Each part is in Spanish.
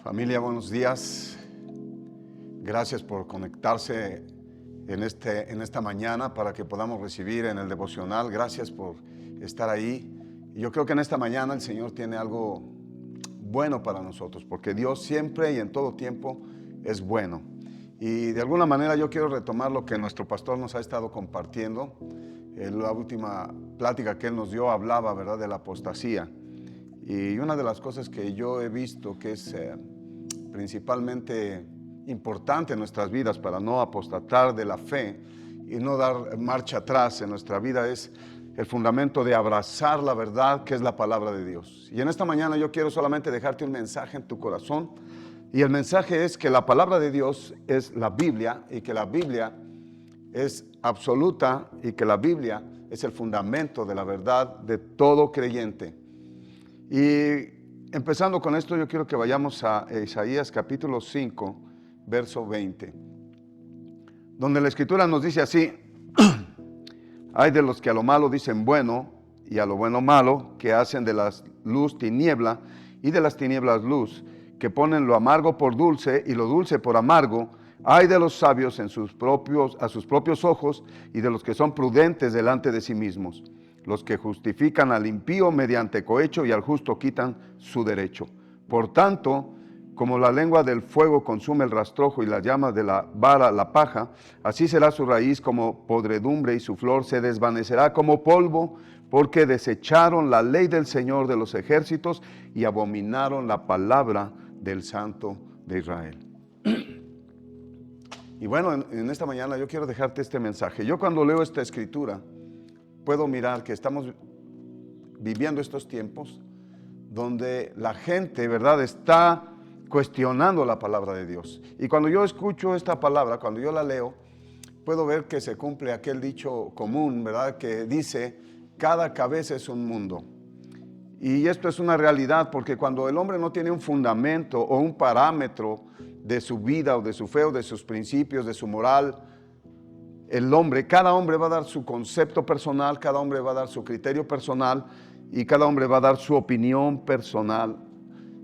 Familia, buenos días. Gracias por conectarse en esta mañana para que podamos recibir en el devocional. Gracias por estar ahí. Y yo creo que en esta mañana el Señor tiene algo bueno para nosotros, porque Dios siempre y en todo tiempo es bueno. Y de alguna manera yo quiero retomar lo que nuestro pastor nos ha estado compartiendo. En la última plática que él nos dio hablaba, ¿verdad?, de la apostasía. Y una de las cosas que yo he visto que es principalmente importante en nuestras vidas para no apostatar de la fe y no dar marcha atrás en nuestra vida es el fundamento de abrazar la verdad que es la palabra de Dios. Y en esta mañana yo quiero solamente dejarte un mensaje en tu corazón, y el mensaje es que la palabra de Dios es la Biblia, y que la Biblia es absoluta, y que la Biblia es el fundamento de la verdad de todo creyente. Y empezando con esto, yo quiero que vayamos a Isaías capítulo 5, verso 20, donde la Escritura nos dice así: hay de los que a lo malo dicen bueno, y a lo bueno malo, que hacen de la luz tiniebla, y de las tinieblas luz, que ponen lo amargo por dulce, y lo dulce por amargo. Hay de los sabios a sus propios ojos, y de los que son prudentes delante de sí mismos, los que justifican al impío mediante cohecho, y al justo quitan su derecho. Por tanto, como la lengua del fuego consume el rastrojo, y las llamas de la vara la paja, así será su raíz como podredumbre, y su flor se desvanecerá como polvo, porque desecharon la ley del Señor de los ejércitos, y abominaron la palabra del Santo de Israel. Y bueno, en esta mañana yo quiero dejarte este mensaje. Yo cuando leo esta escritura, puedo mirar que estamos viviendo estos tiempos donde la gente, ¿verdad?, está cuestionando la palabra de Dios. Y cuando yo escucho esta palabra, cuando yo la leo, puedo ver que se cumple aquel dicho común, ¿verdad?, que dice: cada cabeza es un mundo. Y esto es una realidad, porque cuando el hombre no tiene un fundamento o un parámetro de su vida o de su fe o de sus principios, de su moral, cada hombre va a dar su concepto personal, cada hombre va a dar su criterio personal, y cada hombre va a dar su opinión personal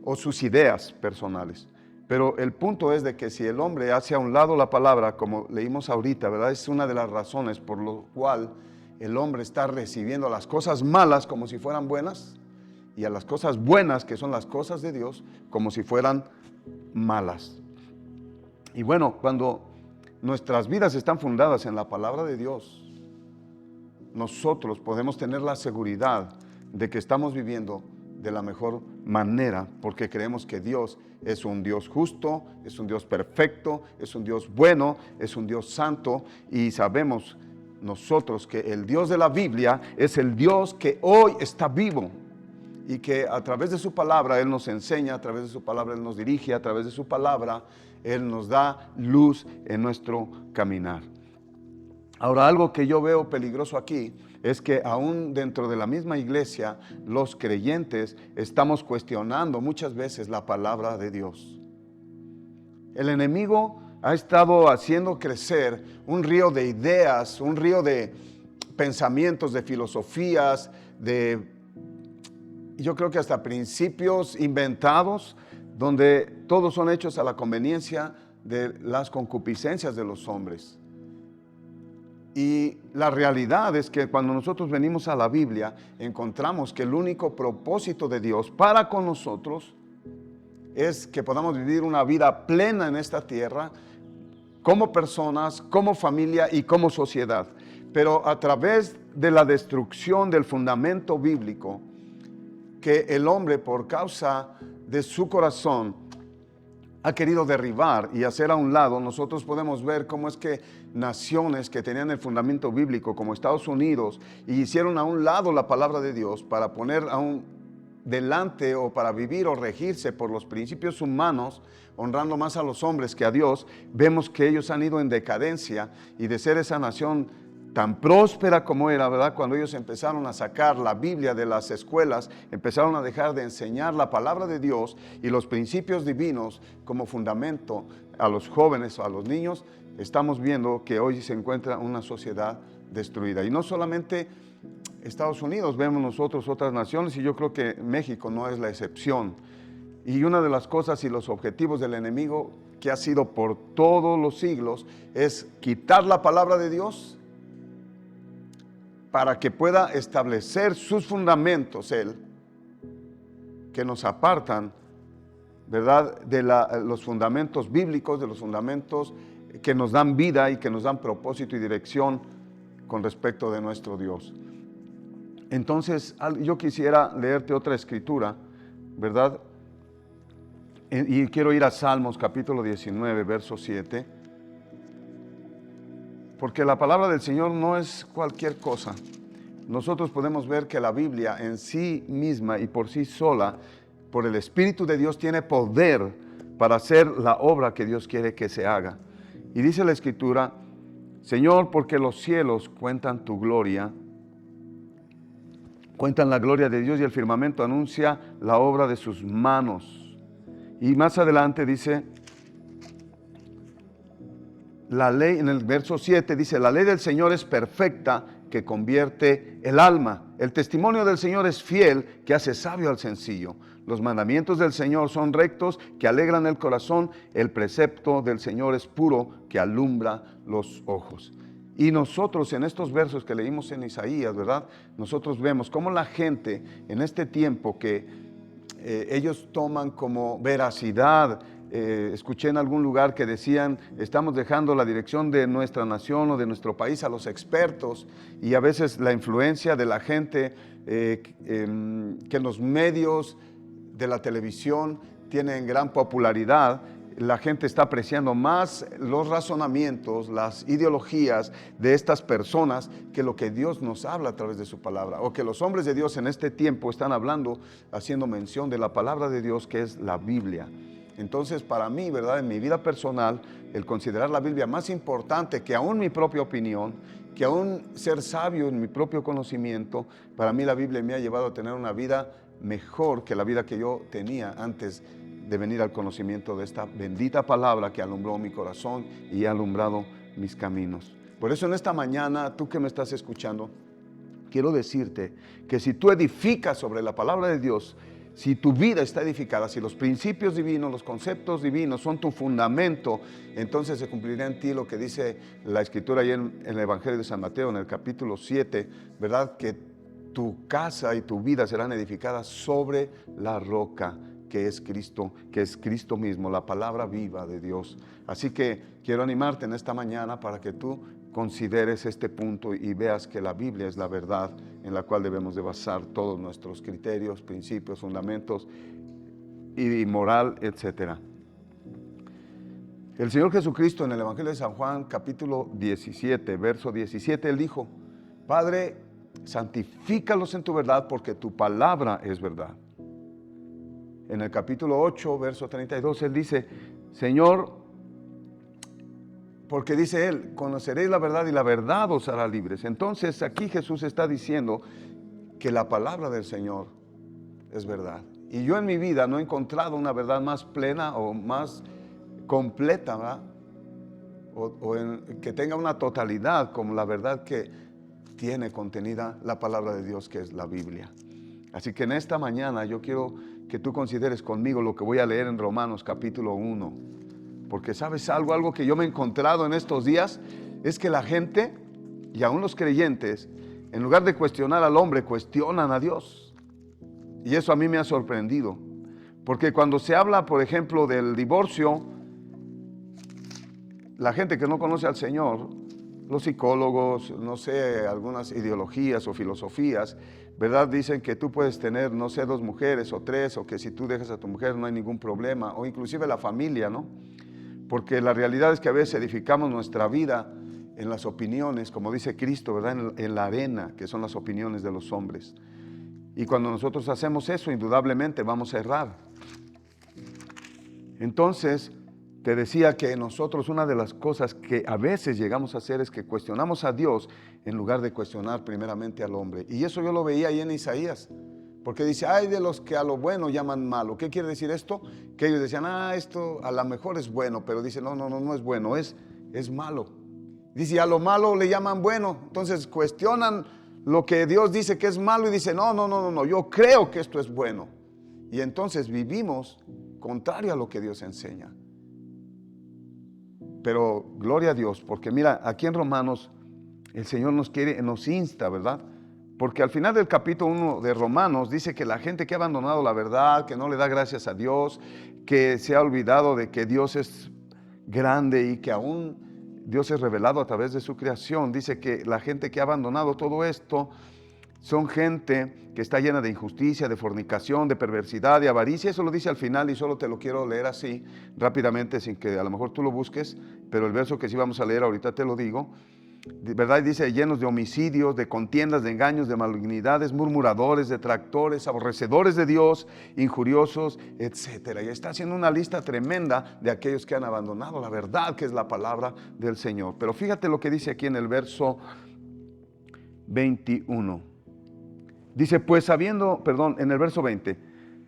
o sus ideas personales. Pero el punto es de que si el hombre hace a un lado la palabra, como leímos ahorita, ¿verdad?, es una de las razones por lo cual el hombre está recibiendo las cosas malas como si fueran buenas, y a las cosas buenas, que son las cosas de Dios, como si fueran malas. Y bueno, cuando nuestras vidas están fundadas en la palabra de Dios, nosotros podemos tener la seguridad de que estamos viviendo de la mejor manera, porque creemos que Dios es un Dios justo, es un Dios perfecto, es un Dios bueno, es un Dios santo, y sabemos nosotros que el Dios de la Biblia es el Dios que hoy está vivo, y que a través de su palabra Él nos enseña, a través de su palabra Él nos dirige, a través de su palabra Él nos da luz en nuestro caminar. Ahora, algo que yo veo peligroso aquí es que aún dentro de la misma iglesia, los creyentes estamos cuestionando muchas veces la palabra de Dios. El enemigo ha estado haciendo crecer un río de ideas, un río de pensamientos, de filosofías, yo creo que hasta principios inventados, donde todos son hechos a la conveniencia de las concupiscencias de los hombres. Y la realidad es que cuando nosotros venimos a la Biblia, encontramos que el único propósito de Dios para con nosotros es que podamos vivir una vida plena en esta tierra, como personas, como familia y como sociedad. Pero a través de la destrucción del fundamento bíblico, que el hombre, por causa de su corazón, ha querido derribar y hacer a un lado, nosotros podemos ver cómo es que naciones que tenían el fundamento bíblico, como Estados Unidos, y hicieron a un lado la palabra de Dios para poner delante, o para vivir o regirse por los principios humanos, honrando más a los hombres que a Dios. Vemos que ellos han ido en decadencia, y de ser esa nación tan próspera como era, ¿verdad?, cuando ellos empezaron a sacar la Biblia de las escuelas, empezaron a dejar de enseñar la palabra de Dios y los principios divinos como fundamento a los jóvenes o a los niños, estamos viendo que hoy se encuentra una sociedad destruida. Y no solamente Estados Unidos, vemos nosotros otras naciones, y yo creo que México no es la excepción. Y una de las cosas y los objetivos del enemigo, que ha sido por todos los siglos, es quitar la palabra de Dios para que pueda establecer sus fundamentos, él, que nos apartan, ¿verdad?, de los fundamentos bíblicos, de los fundamentos que nos dan vida y que nos dan propósito y dirección con respecto de nuestro Dios. Entonces, yo quisiera leerte otra escritura, ¿verdad? Y quiero ir a Salmos capítulo 19, verso 7, porque la palabra del Señor no es cualquier cosa. Nosotros podemos ver que la Biblia en sí misma y por sí sola, por el Espíritu de Dios, tiene poder para hacer la obra que Dios quiere que se haga. Y dice la Escritura: Señor, porque los cielos cuentan tu gloria, cuentan la gloria de Dios, y el firmamento anuncia la obra de sus manos. Y más adelante dice, la ley, en el verso 7 dice: la ley del Señor es perfecta, que convierte el alma. El testimonio del Señor es fiel, que hace sabio al sencillo. Los mandamientos del Señor son rectos, que alegran el corazón. El precepto del Señor es puro, que alumbra los ojos. Y nosotros en estos versos que leímos en Isaías, ¿verdad?, nosotros vemos cómo la gente en este tiempo que ellos toman como veracidad. Escuché en algún lugar que decían: estamos dejando la dirección de nuestra nación o de nuestro país a los expertos, y a veces la influencia de la gente, que en los medios de la televisión tienen gran popularidad. La gente está apreciando más los razonamientos, las ideologías de estas personas que lo que Dios nos habla a través de su palabra, o que los hombres de Dios en este tiempo están hablando, haciendo mención de la palabra de Dios, que es la Biblia. Entonces, para mí, ¿verdad?, en mi vida personal, el considerar la Biblia más importante que aún mi propia opinión, que aún ser sabio en mi propio conocimiento, para mí la Biblia me ha llevado a tener una vida mejor que la vida que yo tenía antes de venir al conocimiento de esta bendita palabra que alumbró mi corazón y ha alumbrado mis caminos. Por eso en esta mañana, tú que me estás escuchando, quiero decirte que si tú edificas sobre la palabra de Dios, si tu vida está edificada, si los principios divinos, los conceptos divinos son tu fundamento, entonces se cumplirá en ti lo que dice la Escritura ahí en el Evangelio de San Mateo, en el capítulo 7, ¿verdad?, que tu casa y tu vida serán edificadas sobre la roca, que es Cristo mismo, la palabra viva de Dios. Así que quiero animarte en esta mañana para que tú consideres este punto y veas que la Biblia es la verdad en la cual debemos de basar todos nuestros criterios, principios, fundamentos y moral, etc. El Señor Jesucristo en el Evangelio de San Juan, capítulo 17, verso 17, Él dijo: Padre, santifícalos en tu verdad, porque tu palabra es verdad. En el capítulo 8, verso 32, Él dice: Señor, porque dice Él, conoceréis la verdad y la verdad os hará libres. Entonces aquí Jesús está diciendo que la palabra del Señor es verdad. Y yo en mi vida no he encontrado una verdad más plena o más completa, ¿verdad?, que tenga una totalidad como la verdad que tiene contenida la palabra de Dios, que es la Biblia. Así que en esta mañana yo quiero que tú consideres conmigo lo que voy a leer en Romanos capítulo 1. Porque ¿sabes algo que yo me he encontrado en estos días? Es que la gente, y aún los creyentes, en lugar de cuestionar al hombre, cuestionan a Dios. Y eso a mí me ha sorprendido. Porque cuando se habla, por ejemplo, del divorcio, la gente que no conoce al Señor, los psicólogos, no sé, algunas ideologías o filosofías, ¿verdad?, dicen que tú puedes tener, no sé, 2 mujeres o 3, o que si tú dejas a tu mujer no hay ningún problema, o inclusive la familia, ¿no? Porque la realidad es que a veces edificamos nuestra vida en las opiniones, como dice Cristo, ¿verdad?, en la arena, que son las opiniones de los hombres. Y cuando nosotros hacemos eso, indudablemente vamos a errar. Entonces, te decía que nosotros una de las cosas que a veces llegamos a hacer es que cuestionamos a Dios en lugar de cuestionar primeramente al hombre. Y eso yo lo veía ahí en Isaías, porque dice: ay de los que a lo bueno llaman malo. ¿Qué quiere decir esto? Que ellos decían: esto a lo mejor es bueno, pero dice: no es bueno, es malo. Dice: a lo malo le llaman bueno. Entonces cuestionan lo que Dios dice que es malo y dice: no, yo creo que esto es bueno. Y entonces vivimos contrario a lo que Dios enseña. Pero gloria a Dios, porque mira, aquí en Romanos el Señor nos insta, ¿verdad? Porque al final del capítulo 1 de Romanos dice que la gente que ha abandonado la verdad, que no le da gracias a Dios, que se ha olvidado de que Dios es grande y que aún Dios es revelado a través de su creación, dice que la gente que ha abandonado todo esto son gente que está llena de injusticia, de fornicación, de perversidad, de avaricia. Eso lo dice al final y solo te lo quiero leer así rápidamente sin que a lo mejor tú lo busques, pero el verso que sí vamos a leer ahorita te lo digo. ¿Verdad? Dice llenos de homicidios, de contiendas, de engaños, de malignidades, murmuradores, detractores, aborrecedores de Dios, injuriosos, etcétera. Y está haciendo una lista tremenda de aquellos que han abandonado la verdad, que es la palabra del Señor. Pero fíjate lo que dice aquí en el verso 21. Dice, pues en el verso 20,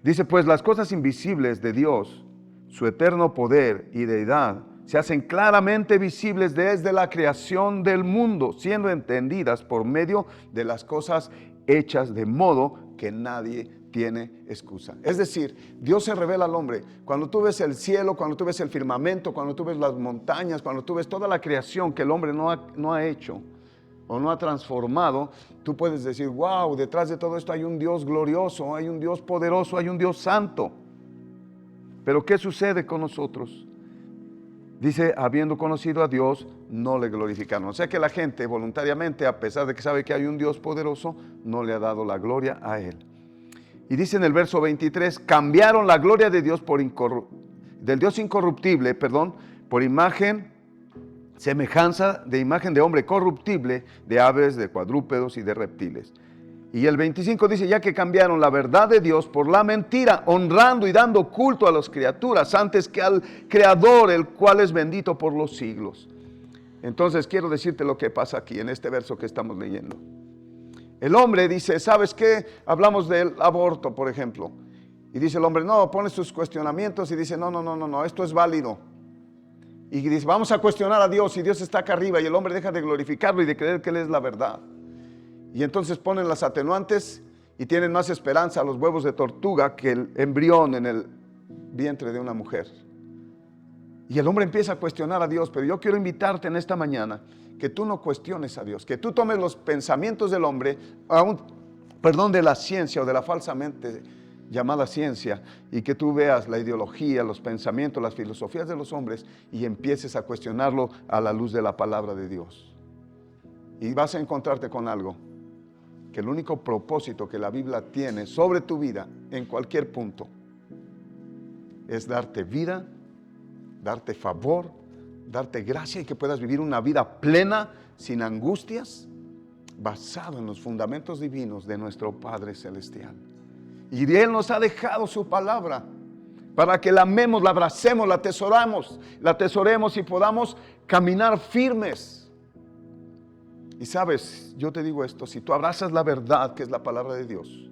dice, pues las cosas invisibles de Dios, su eterno poder y deidad, se hacen claramente visibles desde la creación del mundo, siendo entendidas por medio de las cosas hechas, de modo que nadie tiene excusa. Es decir, Dios se revela al hombre. Cuando tú ves el cielo, cuando tú ves el firmamento, cuando tú ves las montañas, cuando tú ves toda la creación que el hombre no ha hecho o no ha transformado, tú puedes decir, wow, detrás de todo esto hay un Dios glorioso, hay un Dios poderoso, hay un Dios santo. Pero ¿qué sucede con nosotros? Dice, habiendo conocido a Dios, no le glorificaron. O sea que la gente voluntariamente, a pesar de que sabe que hay un Dios poderoso, no le ha dado la gloria a Él. Y dice en el verso 23, cambiaron la gloria de Dios del Dios incorruptible, por semejanza de imagen de hombre corruptible, de aves, de cuadrúpedos y de reptiles. Y el 25 dice, ya que cambiaron la verdad de Dios por la mentira, honrando y dando culto a las criaturas antes que al Creador, el cual es bendito por los siglos. Entonces quiero decirte lo que pasa aquí en este verso que estamos leyendo. El hombre dice, ¿sabes qué? Hablamos del aborto, por ejemplo. Y dice el hombre, no, pone sus cuestionamientos y dice, no, esto es válido. Y dice, vamos a cuestionar a Dios y Dios está acá arriba y el hombre deja de glorificarlo y de creer que Él es la verdad. Y entonces ponen las atenuantes y tienen más esperanza a los huevos de tortuga que el embrión en el vientre de una mujer. Y el hombre empieza a cuestionar a Dios, pero yo quiero invitarte en esta mañana que tú no cuestiones a Dios, que tú tomes los pensamientos del hombre, de la ciencia o de la falsamente llamada ciencia, y que tú veas la ideología, los pensamientos, las filosofías de los hombres y empieces a cuestionarlo a la luz de la palabra de Dios. Y vas a encontrarte con algo, que el único propósito que la Biblia tiene sobre tu vida en cualquier punto es darte vida, darte favor, darte gracia y que puedas vivir una vida plena, sin angustias, basado en los fundamentos divinos de nuestro Padre Celestial. Y Él nos ha dejado su palabra para que la amemos, la abracemos, la atesoremos y podamos caminar firmes. Y sabes, yo te digo esto, si tú abrazas la verdad que es la palabra de Dios,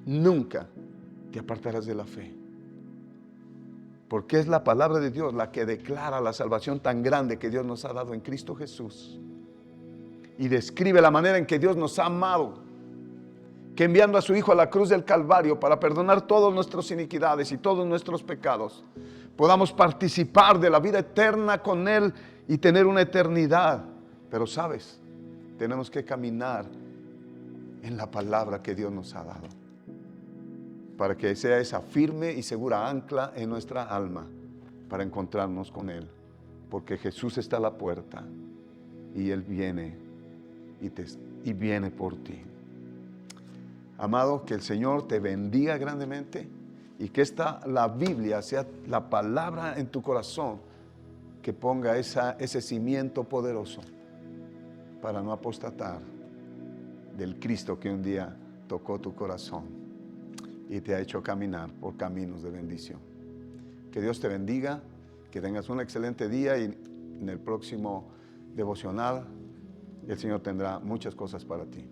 nunca te apartarás de la fe. Porque es la palabra de Dios la que declara la salvación tan grande que Dios nos ha dado en Cristo Jesús. Y describe la manera en que Dios nos ha amado, que enviando a su Hijo a la cruz del Calvario para perdonar todas nuestras iniquidades y todos nuestros pecados, podamos participar de la vida eterna con Él y tener una eternidad. Pero sabes, tenemos que caminar en la palabra que Dios nos ha dado, para que sea esa firme y segura ancla en nuestra alma, para encontrarnos con Él. Porque Jesús está a la puerta y Él viene y viene por ti. Amado, que el Señor te bendiga grandemente y que la Biblia sea la palabra en tu corazón que ponga ese cimiento poderoso para no apostatar del Cristo que un día tocó tu corazón y te ha hecho caminar por caminos de bendición. Que Dios te bendiga, que tengas un excelente día y en el próximo devocional el Señor tendrá muchas cosas para ti.